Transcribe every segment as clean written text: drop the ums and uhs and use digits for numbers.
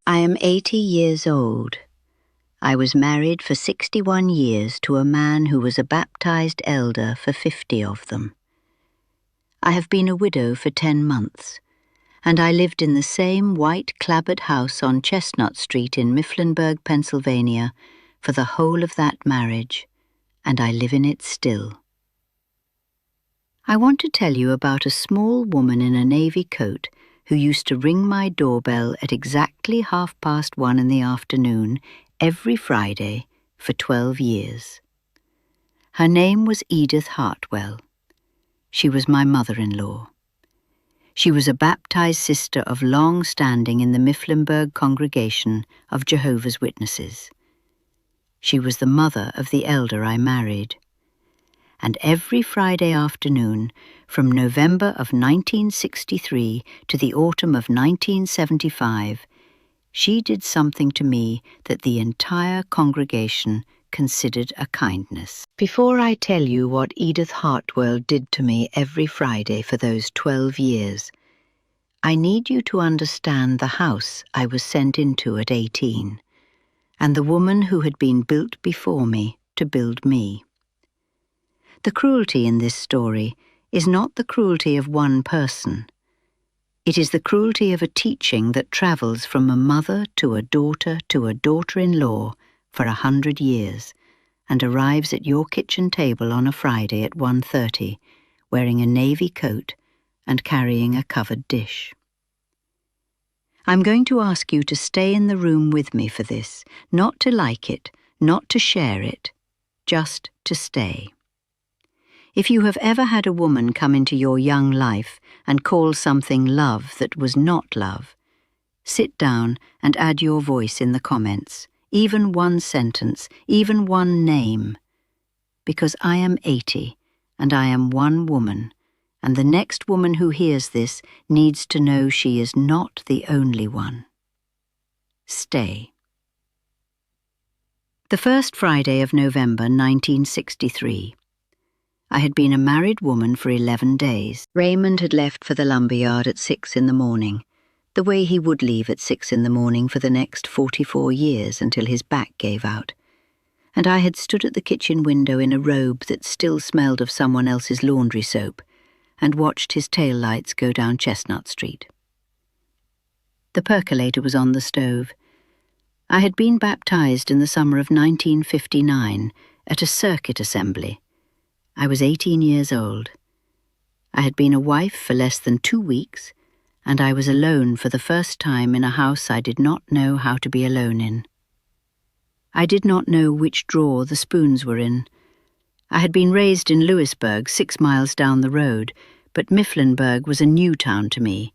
I am 80 years old. I was married for 61 years to a man who was a baptized elder for 50 of them. I have been a widow for 10 months, and I lived in the same white clapboard house on Chestnut Street in Mifflinburg, Pennsylvania, for the whole of that marriage, and I live in it still. I want to tell you about a small woman in a navy coat who used to ring my doorbell at exactly 1:30 in the afternoon every Friday for 12 years. Her name was Edith Hartwell. She was my mother-in-law. She was a baptized sister of long standing in the Mifflinburg congregation of Jehovah's Witnesses. She was the mother of the elder I married. And every Friday afternoon, from November of 1963 to the autumn of 1975, she did something to me that the entire congregation considered a kindness. Before I tell you what Edith Hartwell did to me every Friday for those 12 years, I need you to understand the house I was sent into at 18, and the woman who had been built before me to build me. The cruelty in this story is not the cruelty of one person. It is the cruelty of a teaching that travels from a mother to a daughter-in-law for 100 years and arrives at your kitchen table on a Friday at 1:30, wearing a navy coat and carrying a covered dish. I'm going to ask you to stay in the room with me for this, not to like it, not to share it, just to stay. If you have ever had a woman come into your young life and call something love that was not love, sit down and add your voice in the comments, even one sentence, even one name. Because I am 80, and I am one woman, and the next woman who hears this needs to know she is not the only one. Stay. The first Friday of November 1963. I had been a married woman for 11 days. Raymond had left for the lumberyard at 6 in the morning, the way he would leave at 6 in the morning for the next 44 years until his back gave out. And I had stood at the kitchen window in a robe that still smelled of someone else's laundry soap and watched his tail lights go down Chestnut Street. The percolator was on the stove. I had been baptized in the summer of 1959 at a circuit assembly. I was 18 years old. I had been a wife for less than 2 weeks, and I was alone for the first time in a house I did not know how to be alone in. I did not know which drawer the spoons were in. I had been raised in Lewisburg, 6 miles down the road, but Mifflinburg was a new town to me,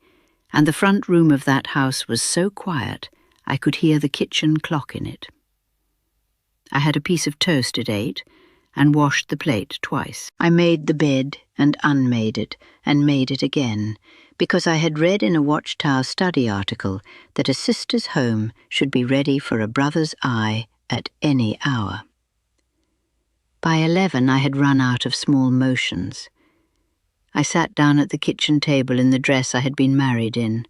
and the front room of that house was so quiet I could hear the kitchen clock in it. I had a piece of toast at 8, and washed the plate twice. I made the bed and unmade it and made it again, because I had read in a Watchtower study article that a sister's home should be ready for a brother's eye at any hour. By 11 I had run out of small motions. I sat down at the kitchen table in the dress I had been married in.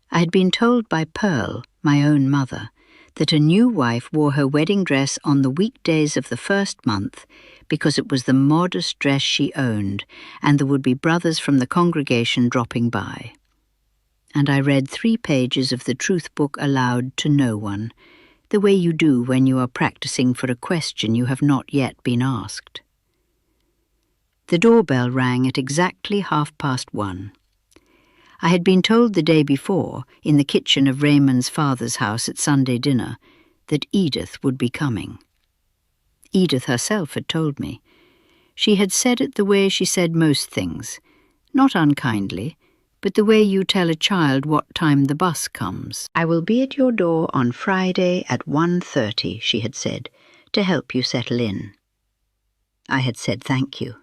I had been told by Pearl, my own mother, that a new wife wore her wedding dress on the weekdays of the first month because it was the modest dress she owned, and there would be brothers from the congregation dropping by. And I read 3 pages of the truth book aloud to no one, the way you do when you are practicing for a question you have not yet been asked. The doorbell rang at exactly 1:30. I had been told the day before, in the kitchen of Raymond's father's house at Sunday dinner, that Edith would be coming. Edith herself had told me. She had said it the way she said most things, not unkindly, but the way you tell a child what time the bus comes. "I will be at your door on Friday at 1:30, she had said, to help you settle in. I had said thank you.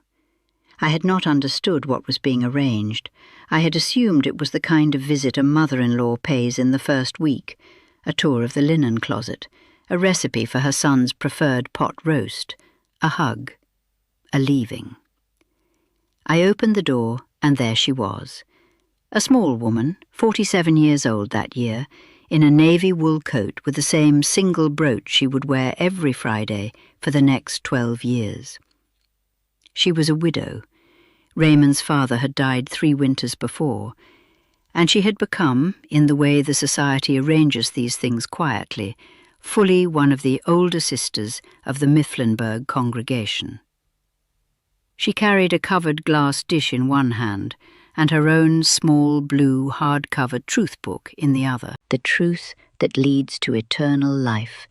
I had not understood what was being arranged. I had assumed it was the kind of visit a mother-in-law pays in the first week, a tour of the linen closet, a recipe for her son's preferred pot roast, a hug, a leaving. I opened the door, and there she was. A small woman, 47 years old that year, in a navy wool coat with the same single brooch she would wear every Friday for the next 12 years. She was a widow. Raymond's father had died 3 winters before, and she had become, in the way the society arranges these things quietly, fully one of the older sisters of the Mifflinburg congregation. She carried a covered glass dish in one hand and her own small blue hard-covered truth book in the other. The truth that leads to eternal life,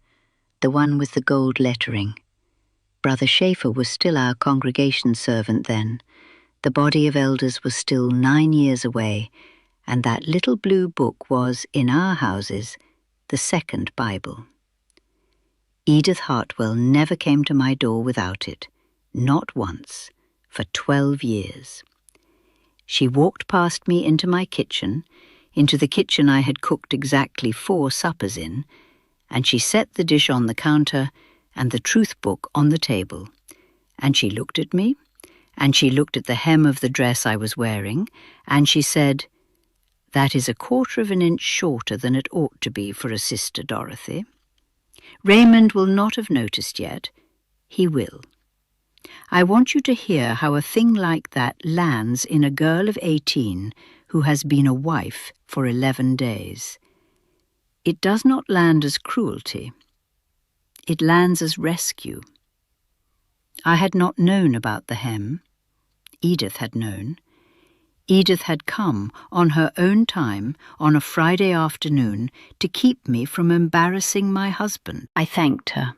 the one with the gold lettering. Brother Schaefer was still our congregation servant then. The body of elders was still 9 years away, and that little blue book was, in our houses, the second Bible. Edith Hartwell never came to my door without it, not once, for 12 years. She walked past me into my kitchen, into the kitchen I had cooked exactly 4 suppers in, and she set the dish on the counter and the truth book on the table, and she looked at me, and she looked at the hem of the dress I was wearing, and she said, "That is 1/4 of an inch shorter than it ought to be for a sister, Dorothy. Raymond will not have noticed yet. He will. I want you to hear how a thing like that lands in a girl of 18 who has been a wife for 11 days. It does not land as cruelty. It lands as rescue. I had not known about the hem. Edith had known. Edith had come, on her own time, on a Friday afternoon, to keep me from embarrassing my husband. I thanked her.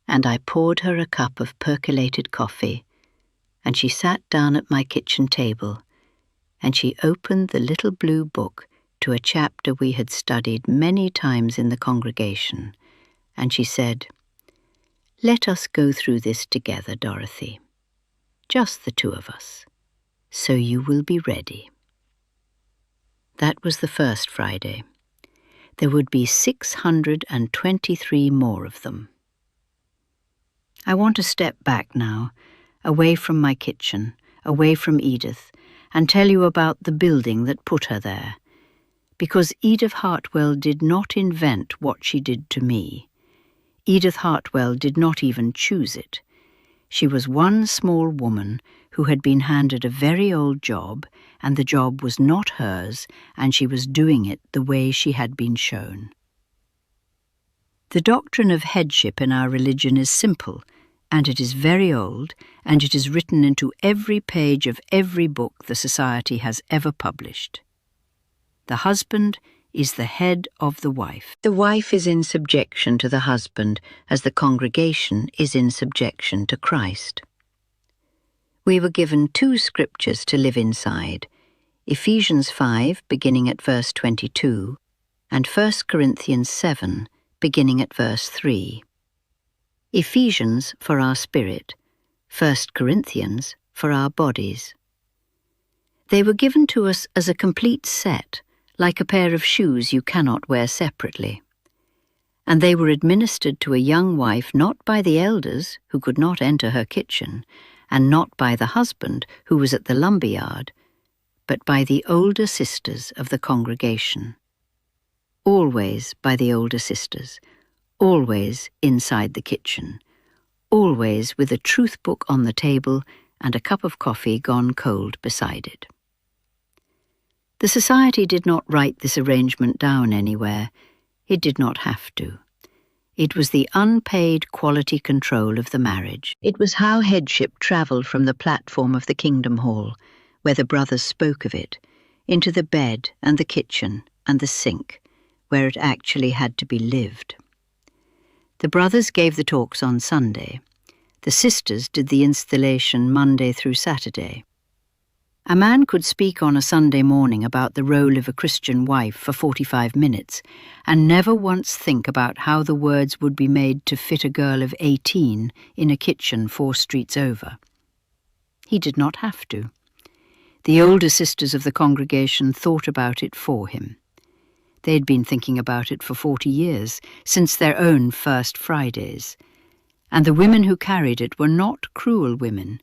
And I poured her a cup of percolated coffee, and she sat down at my kitchen table, and she opened the little blue book to a chapter we had studied many times in the congregation, and she said, "Let us go through this together, Dorothy. Just the 2 of us, so you will be ready." That was the first Friday. There would be 623 more of them. I want to step back now, away from my kitchen, away from Edith, and tell you about the building that put her there, because Edith Hartwell did not invent what she did to me. Edith Hartwell did not even choose it. She was one small woman who had been handed a very old job, and the job was not hers, and she was doing it the way she had been shown. The doctrine of headship in our religion is simple, and it is very old, and it is written into every page of every book the Society has ever published. The husband is the head of the wife. The wife is in subjection to the husband, as the congregation is in subjection to Christ. We were given 2 scriptures to live inside, Ephesians 5, beginning at verse 22, and 1 Corinthians 7, beginning at verse 3. Ephesians for our spirit, 1 Corinthians for our bodies. They were given to us as a complete set, like a pair of shoes you cannot wear separately. And they were administered to a young wife not by the elders, who could not enter her kitchen, and not by the husband, who was at the lumberyard, but by the older sisters of the congregation. Always by the older sisters, always inside the kitchen, always with a truth book on the table and a cup of coffee gone cold beside it. The Society did not write this arrangement down anywhere. It did not have to. It was the unpaid quality control of the marriage. It was how headship travelled from the platform of the Kingdom Hall, where the brothers spoke of it, into the bed and the kitchen and the sink, where it actually had to be lived. The brothers gave the talks on Sunday. The sisters did the installation Monday through Saturday. A man could speak on a Sunday morning about the role of a Christian wife for 45 minutes and never once think about how the words would be made to fit a girl of 18 in a kitchen 4 streets over. He did not have to. The older sisters of the congregation thought about it for him. They had been thinking about it for 40 years, since their own first Fridays. And the women who carried it were not cruel women.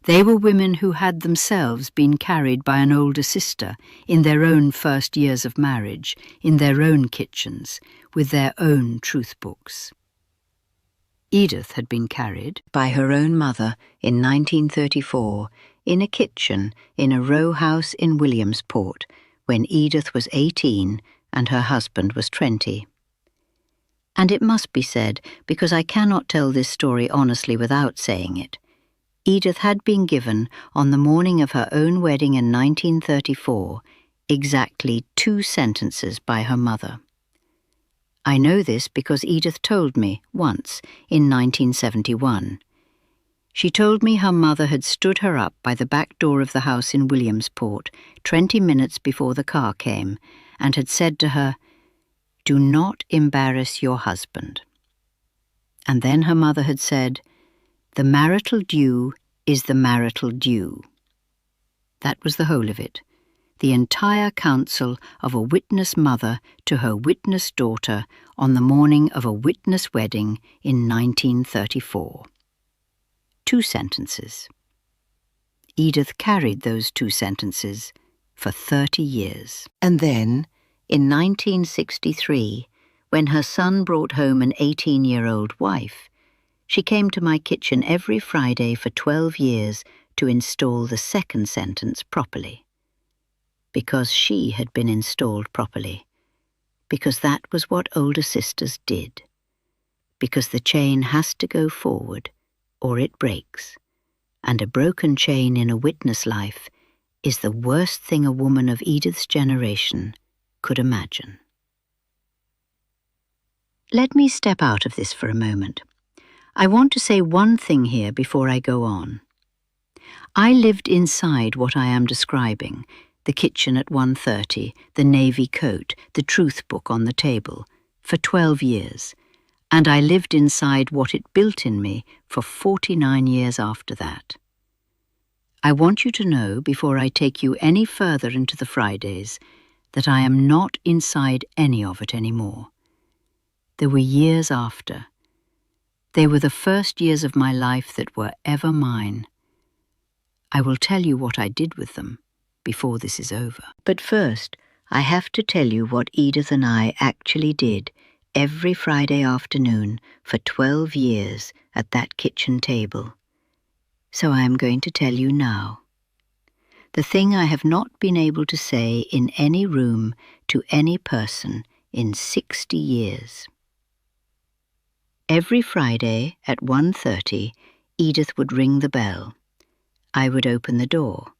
They were women who had themselves been carried by an older sister in their own first years of marriage, in their own kitchens, with their own truth books. Edith had been carried by her own mother in 1934 in a kitchen in a row house in Williamsport when Edith was 18 and her husband was 20. And it must be said, because I cannot tell this story honestly without saying it, Edith had been given, on the morning of her own wedding in 1934, exactly 2 sentences by her mother. I know this because Edith told me once in 1971. She told me her mother had stood her up by the back door of the house in Williamsport 20 minutes before the car came and had said to her, "Do not embarrass your husband." And then her mother had said, "The marital due is the marital due." That was the whole of it, the entire counsel of a witness mother to her witness daughter on the morning of a witness wedding in 1934. 2 sentences. Edith carried those 2 sentences for 30 years. And then, in 1963, when her son brought home an 18-year-old wife, she came to my kitchen every Friday for 12 years to install the 2nd sentence properly. Because she had been installed properly. Because that was what older sisters did. Because the chain has to go forward, or it breaks. And a broken chain in a witness life is the worst thing a woman of Edith's generation could imagine. Let me step out of this for a moment. I want to say one thing here before I go on. I lived inside what I am describing, the kitchen at 1:30, the navy coat, the truth book on the table, for 12 years, and I lived inside what it built in me for 49 years after that. I want you to know, before I take you any further into the Fridays, that I am not inside any of it anymore. There were years after. They were the first years of my life that were ever mine. I will tell you what I did with them before this is over. But first, I have to tell you what Edith and I actually did every Friday afternoon for 12 years at that kitchen table. So I am going to tell you now. The thing I have not been able to say in any room to any person in 60 years. Every Friday at 1:30, Edith would ring the bell. I would open the door.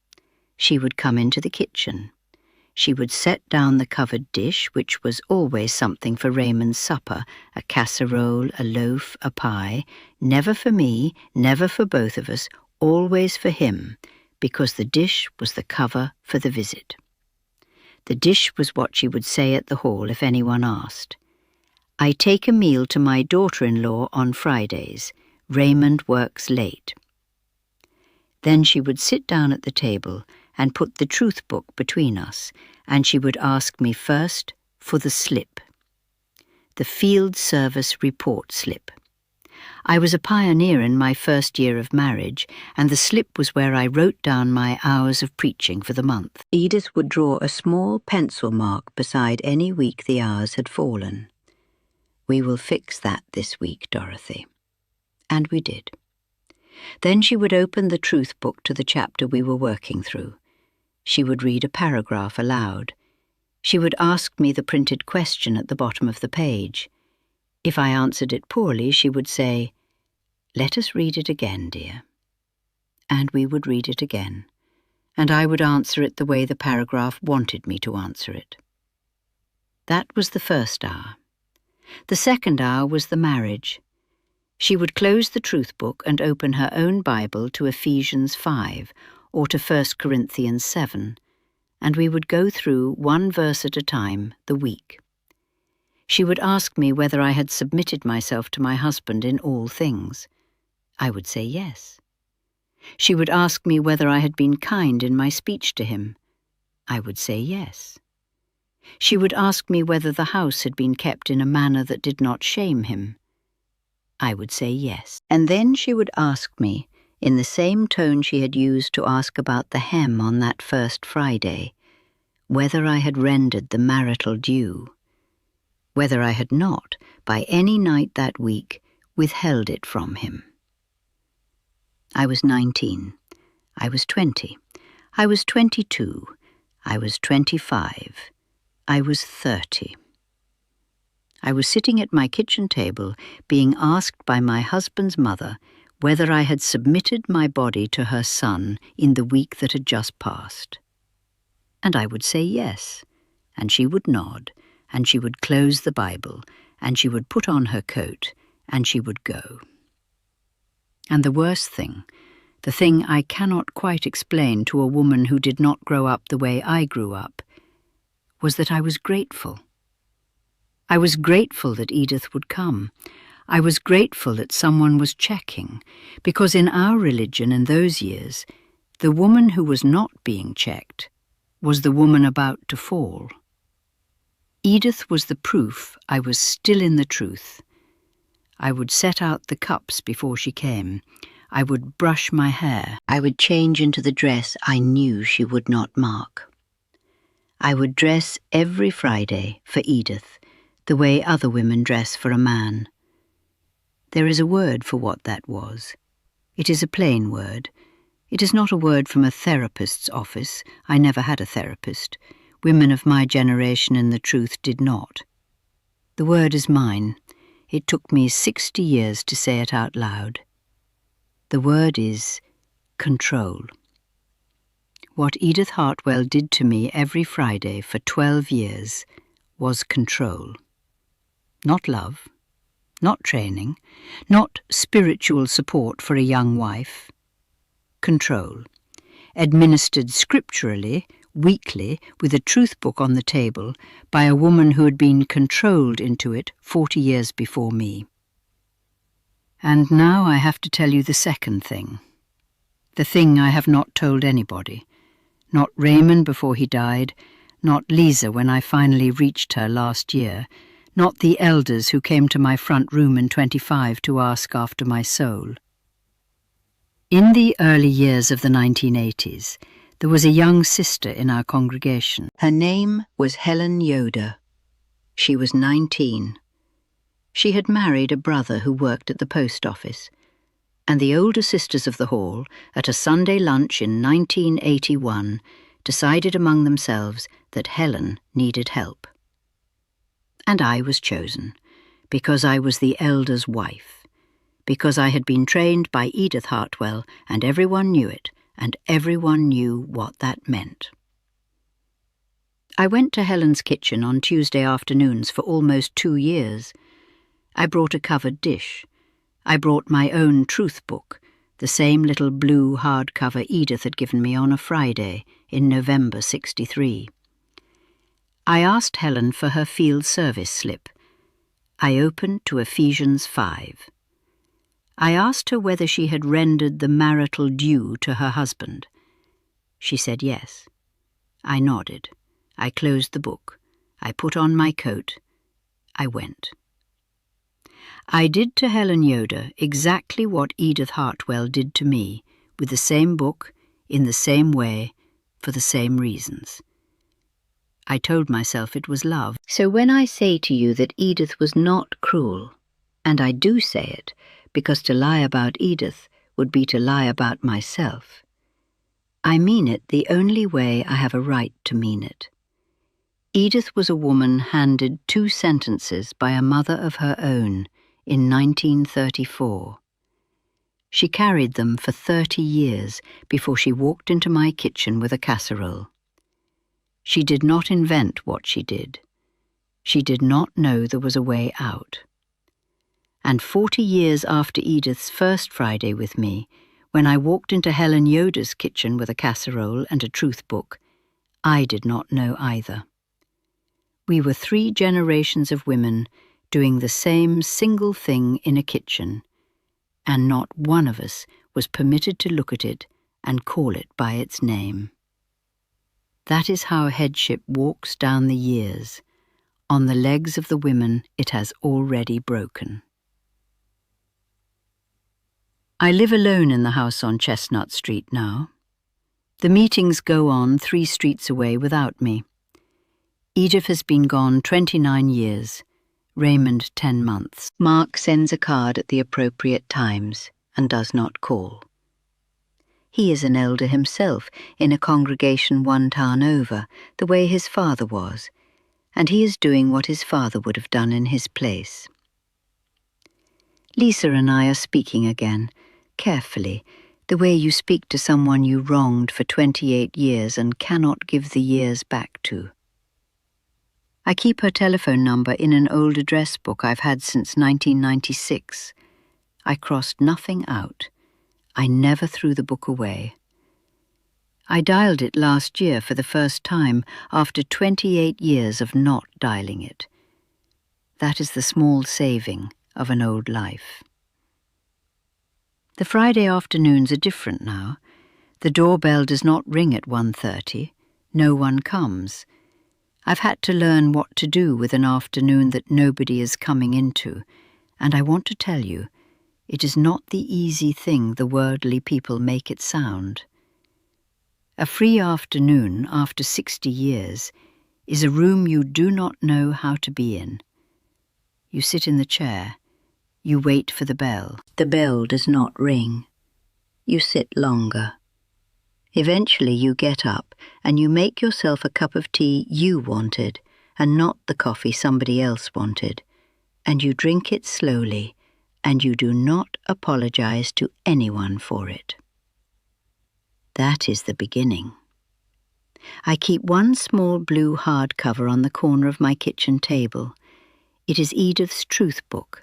She would come into the kitchen. She would set down the covered dish, which was always something for Raymond's supper, a casserole, a loaf, a pie, never for me, never for both of us, always for him, because the dish was the cover for the visit. The dish was what she would say at the hall if anyone asked. "I take a meal to my daughter-in-law on Fridays. Raymond works late." Then she would sit down at the table and put the truth book between us, and she would ask me first for the slip. The field service report slip. I was a pioneer in my first year of marriage, and the slip was where I wrote down my hours of preaching for the month. Edith would draw a small pencil mark beside any week the hours had fallen. "We will fix that this week, Dorothy." And we did. Then she would open the truth book to the chapter we were working through. She would read a paragraph aloud. She would ask me the printed question at the bottom of the page. If I answered it poorly, she would say, "Let us read it again, dear." And we would read it again, and I would answer it the way the paragraph wanted me to answer it. That was the first hour. The second hour was the marriage. She would close the truth book and open her own Bible to Ephesians 5 or to 1 Corinthians 7, and we would go through one verse at a time the week. She would ask me whether I had submitted myself to my husband in all things. I would say yes. She would ask me whether I had been kind in my speech to him. I would say yes. She would ask me whether the house had been kept in a manner that did not shame him. I would say yes. And then she would ask me in the same tone she had used to ask about the hem on that first Friday, whether I had rendered the marital due, whether I had not, by any night that week, withheld it from him. I was 19. I was 20. I was 22. I was 25. I was 30. I was sitting at my kitchen table, being asked by my husband's mother whether I had submitted my body to her son in the week that had just passed. And I would say yes, and she would nod, and she would close the Bible, and she would put on her coat, and she would go. And the worst thing, the thing I cannot quite explain to a woman who did not grow up the way I grew up, was that I was grateful. I was grateful that Edith would come. I was grateful that someone was checking, because in our religion in those years, the woman who was not being checked was the woman about to fall. Edith was the proof I was still in the truth. I would set out the cups before she came. I would brush my hair. I would change into the dress I knew she would not mark. I would dress every Friday for Edith, the way other women dress for a man. There is a word for what that was. It is a plain word. It is not a word from a therapist's office. I never had a therapist. Women of my generation in the truth did not. The word is mine. It took me 60 years to say it out loud. The word is control. What Edith Hartwell did to me every Friday for 12 years was control. Not love, not training, not spiritual support for a young wife. Control, administered scripturally, weekly, with a truth book on the table, by a woman who had been controlled into it 40 years before me. And now I have to tell you the second thing. The thing I have not told anybody. Not Raymond before he died, not Lisa when I finally reached her last year, not the elders who came to my front room in 25 to ask after my soul. In the early years of the 1980s, there was a young sister in our congregation. Her name was Helen Yoder. She was 19. She had married a brother who worked at the post office, and the older sisters of the hall, at a Sunday lunch in 1981, decided among themselves that Helen needed help. And I was chosen, because I was the elder's wife, because I had been trained by Edith Hartwell, and everyone knew it, and everyone knew what that meant. I went to Helen's kitchen on Tuesday afternoons for almost 2 years. I brought a covered dish. I brought my own truth book, the same little blue hardcover Edith had given me on a Friday in November '63. I asked Helen for her field service slip. I opened to Ephesians 5. I asked her whether she had rendered the marital due to her husband. She said yes. I nodded. I closed the book. I put on my coat. I went. I did to Helen Yoder exactly what Edith Hartwell did to me, with the same book, in the same way, for the same reasons. I told myself it was love. So when I say to you that Edith was not cruel, and I do say it, because to lie about Edith would be to lie about myself, I mean it the only way I have a right to mean it. Edith was a woman handed 2 sentences by a mother of her own in 1934. She carried them for 30 years before she walked into my kitchen with a casserole. She did not invent what she did. She did not know there was a way out. And 40 years after Edith's first Friday with me, when I walked into Helen Yoder's kitchen with a casserole and a truth book, I did not know either. We were 3 generations of women doing the same single thing in a kitchen, and not one of us was permitted to look at it and call it by its name. That is how headship walks down the years, on the legs of the women it has already broken. I live alone in the house on Chestnut Street now. The meetings go on 3 streets away without me. Edith has been gone 29 years, Raymond 10 months. Mark sends a card at the appropriate times and does not call. He is an elder himself in a congregation 1 town over, the way his father was, and he is doing what his father would have done in his place. Lisa and I are speaking again, carefully, the way you speak to someone you wronged for 28 years and cannot give the years back to. I keep her telephone number in an old address book I've had since 1996. I crossed nothing out. I never threw the book away. I dialed it last year for the first time after 28 years of not dialing it. That is the small saving of an old life. The Friday afternoons are different now. The doorbell does not ring at 1:30. No one comes. I've had to learn what to do with an afternoon that nobody is coming into, and I want to tell you, it is not the easy thing the worldly people make it sound. A free afternoon after 60 years is a room you do not know how to be in. You sit in the chair. You wait for the bell. The bell does not ring. You sit longer. Eventually you get up and you make yourself a cup of tea you wanted and not the coffee somebody else wanted, and you drink it slowly, and you do not apologize to anyone for it. That is the beginning. I keep 1 small blue hardcover on the corner of my kitchen table. It is Edith's truth book,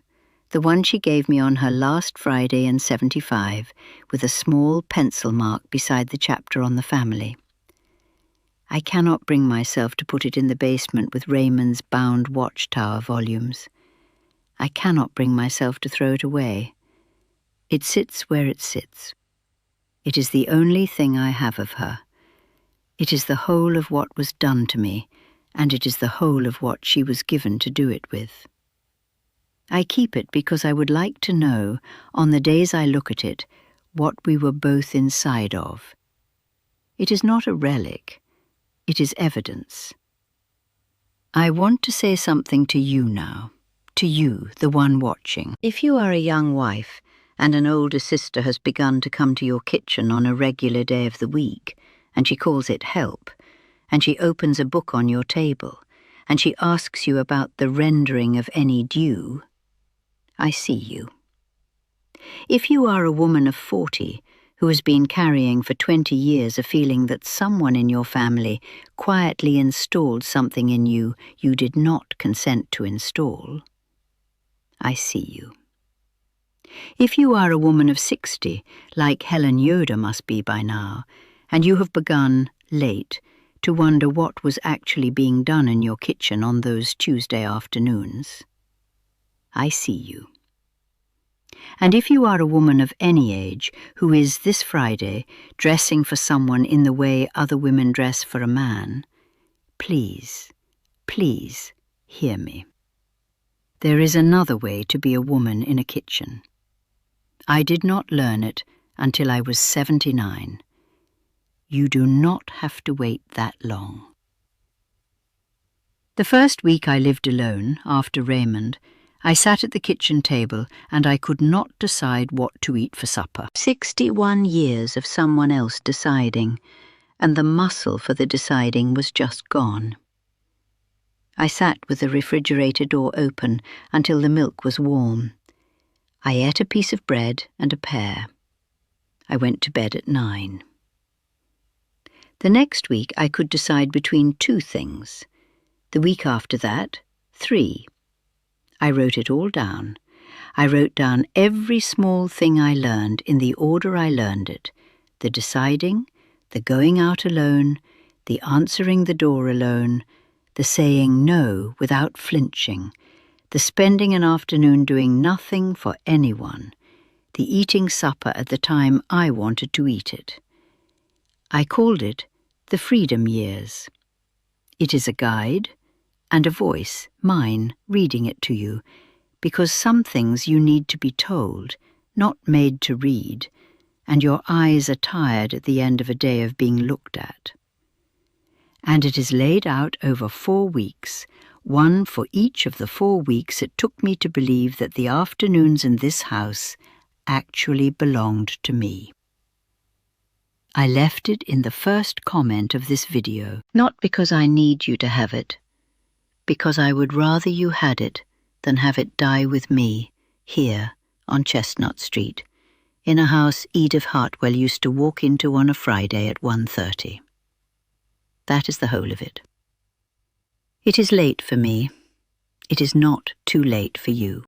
the one she gave me on her last Friday in 75, with a small pencil mark beside the chapter on the family. I cannot bring myself to put it in the basement with Raymond's bound Watchtower volumes. I cannot bring myself to throw it away. It sits where it sits. It is the only thing I have of her. It is the whole of what was done to me, and it is the whole of what she was given to do it with. I keep it because I would like to know, on the days I look at it, what we were both inside of. It is not a relic. It is evidence. I want to say something to you now, to you, the one watching. If you are a young wife, and an older sister has begun to come to your kitchen on a regular day of the week, and she calls it help, and she opens a book on your table, and she asks you about the rendering of any due, I see you. If you are a woman of 40 who has been carrying for 20 years a feeling that someone in your family quietly installed something in you you did not consent to install, I see you. If you are a woman of 60, like Helen Yoder must be by now, and you have begun, late, to wonder what was actually being done in your kitchen on those Tuesday afternoons, I see you. And if you are a woman of any age who is, this Friday, dressing for someone in the way other women dress for a man, please, please hear me. There is another way to be a woman in a kitchen. I did not learn it until I was 79. You do not have to wait that long. The first week I lived alone, after Raymond, I sat at the kitchen table and I could not decide what to eat for supper. 61 years of someone else deciding, and the muscle for the deciding was just gone. I sat with the refrigerator door open until the milk was warm. I ate a piece of bread and a pear. I went to bed at 9. The next week I could decide between 2 things. The week after that, 3. I wrote it all down. I wrote down every small thing I learned in the order I learned it, the deciding, the going out alone, the answering the door alone, the saying no without flinching, the spending an afternoon doing nothing for anyone, the eating supper at the time I wanted to eat it. I called it the Freedom Years. It is a guide and a voice, mine, reading it to you, because some things you need to be told, not made to read, and your eyes are tired at the end of a day of being looked at. And it is laid out over 4 weeks, one for each of the 4 weeks it took me to believe that the afternoons in this house actually belonged to me. I left it in the first comment of this video, not because I need you to have it, because I would rather you had it than have it die with me, here on Chestnut Street, in a house Edith Hartwell used to walk into on a Friday at 1:30. That is the whole of it. It is late for me. It is not too late for you.